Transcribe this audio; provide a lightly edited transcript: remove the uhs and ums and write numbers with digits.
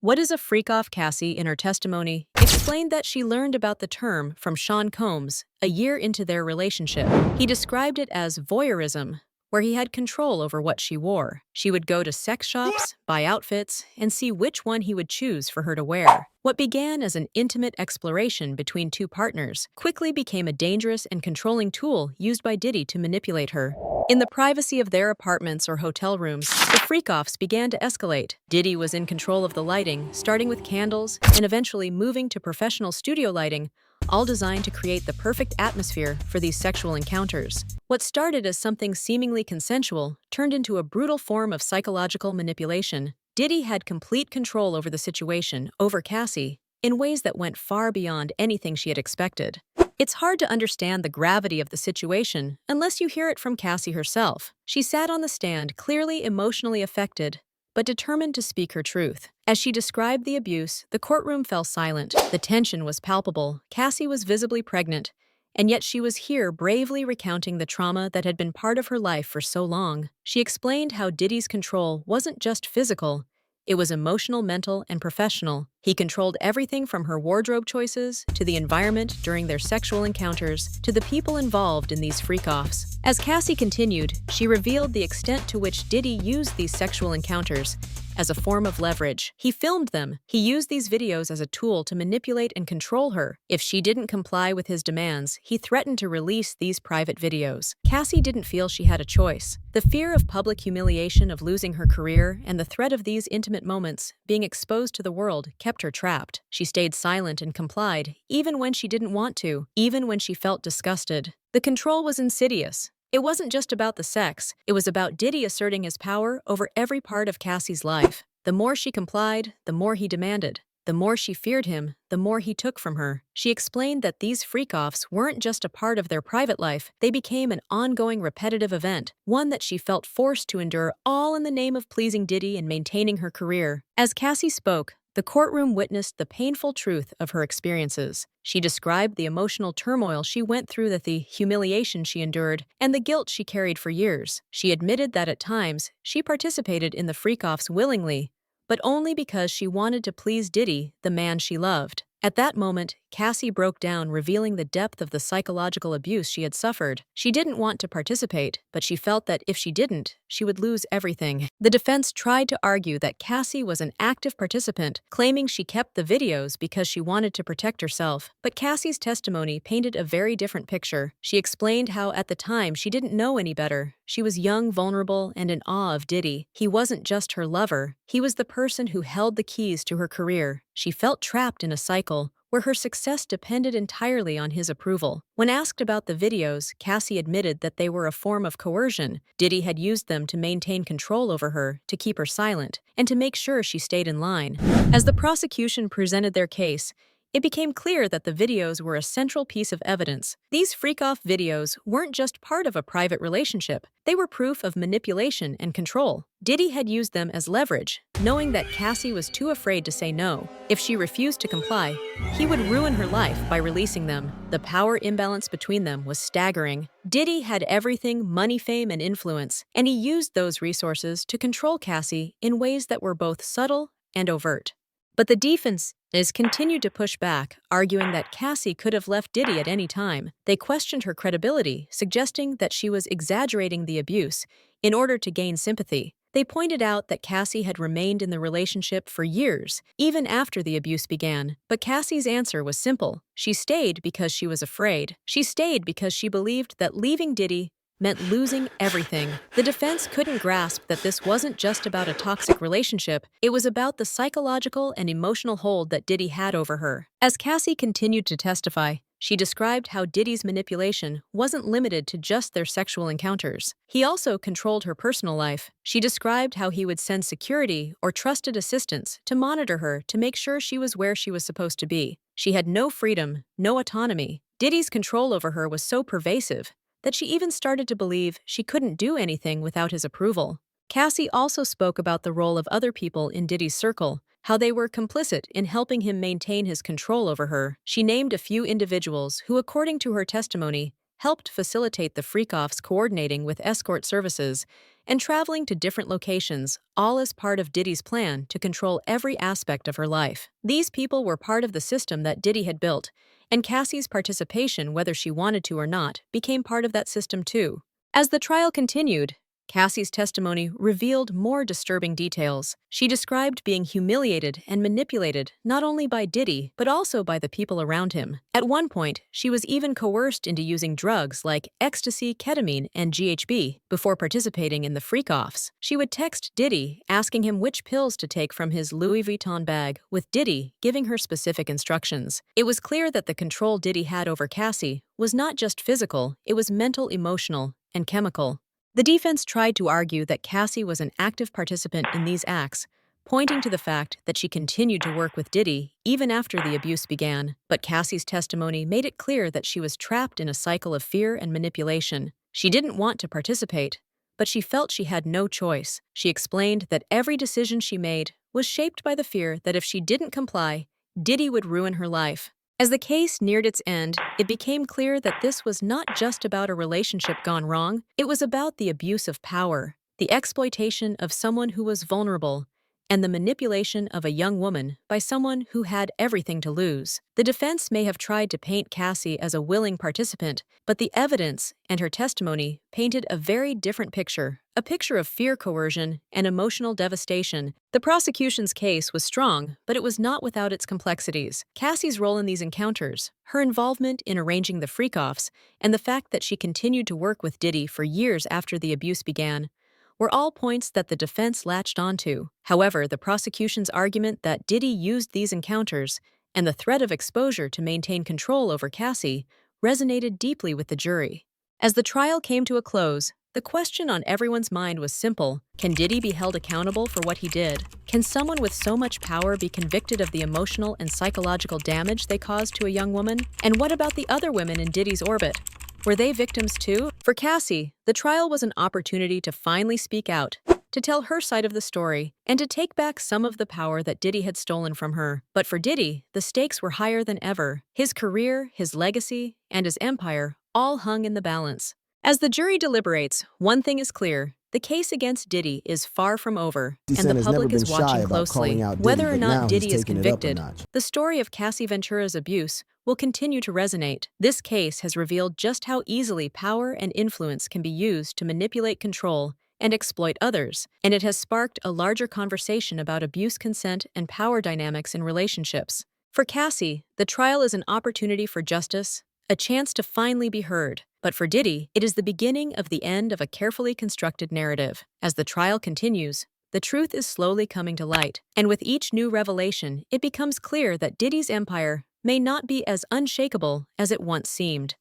What is a freak-off? Cassie, in her testimony, explained that she learned about the term from Sean Combs a year into their relationship. He described it as voyeurism, where he had control over what she wore. She would go to sex shops, buy outfits, and see which one he would choose for her to wear. What began as an intimate exploration between two partners quickly became a dangerous and controlling tool used by Diddy to manipulate her. In the privacy of their apartments or hotel rooms, the freak-offs began to escalate. Diddy was in control of the lighting, starting with candles and eventually moving to professional studio lighting, all designed to create the perfect atmosphere for these sexual encounters. What started as something seemingly consensual turned into a brutal form of psychological manipulation. Diddy had complete control over the situation, over Cassie, in ways that went far beyond anything she had expected. It's hard to understand the gravity of the situation unless you hear it from Cassie herself. She sat on the stand, clearly emotionally affected, but determined to speak her truth. As she described the abuse, the courtroom fell silent. The tension was palpable. Cassie was visibly pregnant, and yet she was here bravely recounting the trauma that had been part of her life for so long. She explained how Diddy's control wasn't just physical, it was emotional, mental, and professional. He controlled everything from her wardrobe choices, to the environment during their sexual encounters, to the people involved in these freak-offs. As Cassie continued, she revealed the extent to which Diddy used these sexual encounters as a form of leverage. He filmed them. He used these videos as a tool to manipulate and control her. If she didn't comply with his demands, he threatened to release these private videos. Cassie didn't feel she had a choice. The fear of public humiliation, of losing her career, and the threat of these intimate moments being exposed to the world kept her trapped. She stayed silent and complied, even when she didn't want to, even when she felt disgusted. The control was insidious. It wasn't just about the sex, it was about Diddy asserting his power over every part of Cassie's life. The more she complied, the more he demanded. The more she feared him, the more he took from her. She explained that these freak-offs weren't just a part of their private life, they became an ongoing repetitive event, one that she felt forced to endure, all in the name of pleasing Diddy and maintaining her career. As Cassie spoke, the courtroom witnessed the painful truth of her experiences. She described the emotional turmoil she went through, the humiliation she endured, and the guilt she carried for years. She admitted that at times, she participated in the freak-offs willingly, but only because she wanted to please Diddy, the man she loved. At that moment, Cassie broke down, revealing the depth of the psychological abuse she had suffered. She didn't want to participate, but she felt that if she didn't, she would lose everything. The defense tried to argue that Cassie was an active participant, claiming she kept the videos because she wanted to protect herself. But Cassie's testimony painted a very different picture. She explained how, at the time, she didn't know any better. She was young, vulnerable, and in awe of Diddy. He wasn't just her lover. He was the person who held the keys to her career. She felt trapped in a cycle where her success depended entirely on his approval. When asked about the videos, Cassie admitted that they were a form of coercion. Diddy had used them to maintain control over her, to keep her silent, and to make sure she stayed in line. As the prosecution presented their case, it became clear that the videos were a central piece of evidence. These freak-off videos weren't just part of a private relationship. They were proof of manipulation and control. Diddy had used them as leverage, knowing that Cassie was too afraid to say no. If she refused to comply, he would ruin her life by releasing them. The power imbalance between them was staggering. Diddy had everything: money, fame, and influence, and he used those resources to control Cassie in ways that were both subtle and overt. But the defense continued to push back, arguing that Cassie could have left Diddy at any time. They questioned her credibility, suggesting that she was exaggerating the abuse in order to gain sympathy. They pointed out that Cassie had remained in the relationship for years, even after the abuse began. But Cassie's answer was simple. She stayed because she was afraid. She stayed because she believed that leaving Diddy meant losing everything. The defense couldn't grasp that this wasn't just about a toxic relationship, it was about the psychological and emotional hold that Diddy had over her. As Cassie continued to testify, she described how Diddy's manipulation wasn't limited to just their sexual encounters. He also controlled her personal life. She described how he would send security or trusted assistants to monitor her to make sure she was where she was supposed to be. She had no freedom, no autonomy. Diddy's control over her was so pervasive that she even started to believe she couldn't do anything without his approval. Cassie also spoke about the role of other people in Diddy's circle, how they were complicit in helping him maintain his control over her. She named a few individuals who, according to her testimony, helped facilitate the freak-offs, coordinating with escort services and traveling to different locations, all as part of Diddy's plan to control every aspect of her life. These people were part of the system that Diddy had built, and Cassie's participation, whether she wanted to or not, became part of that system too. As the trial continued, Cassie's testimony revealed more disturbing details. She described being humiliated and manipulated not only by Diddy, but also by the people around him. At one point, she was even coerced into using drugs like ecstasy, ketamine, and GHB before participating in the freak-offs. She would text Diddy, asking him which pills to take from his Louis Vuitton bag, with Diddy giving her specific instructions. It was clear that the control Diddy had over Cassie was not just physical, it was mental, emotional, and chemical. The defense tried to argue that Cassie was an active participant in these acts, pointing to the fact that she continued to work with Diddy even after the abuse began. But Cassie's testimony made it clear that she was trapped in a cycle of fear and manipulation. She didn't want to participate, but she felt she had no choice. She explained that every decision she made was shaped by the fear that if she didn't comply, Diddy would ruin her life. As the case neared its end, it became clear that this was not just about a relationship gone wrong, it was about the abuse of power, the exploitation of someone who was vulnerable, and the manipulation of a young woman by someone who had everything to lose. The defense may have tried to paint Cassie as a willing participant, but the evidence and her testimony painted a very different picture, a picture of fear, coercion, and emotional devastation. The prosecution's case was strong, but it was not without its complexities. Cassie's role in these encounters, her involvement in arranging the freak-offs, and the fact that she continued to work with Diddy for years after the abuse began, were all points that the defense latched onto. However, the prosecution's argument that Diddy used these encounters and the threat of exposure to maintain control over Cassie resonated deeply with the jury. As the trial came to a close, the question on everyone's mind was simple: can Diddy be held accountable for what he did? Can someone with so much power be convicted of the emotional and psychological damage they caused to a young woman? And what about the other women in Diddy's orbit? Were they victims too? For Cassie, the trial was an opportunity to finally speak out, to tell her side of the story, and to take back some of the power that Diddy had stolen from her. But for Diddy, the stakes were higher than ever. His career, his legacy, and his empire all hung in the balance. As the jury deliberates, one thing is clear: the case against Diddy is far from over, and the public is watching closely. Whether or not Diddy is convicted, the story of Cassie Ventura's abuse will continue to resonate. This case has revealed just how easily power and influence can be used to manipulate, control, and exploit others, and it has sparked a larger conversation about abuse, consent, and power dynamics in relationships. For Cassie, the trial is an opportunity for justice, a chance to finally be heard. But for Diddy, it is the beginning of the end of a carefully constructed narrative. As the trial continues, the truth is slowly coming to light, and with each new revelation, it becomes clear that Diddy's empire may not be as unshakable as it once seemed.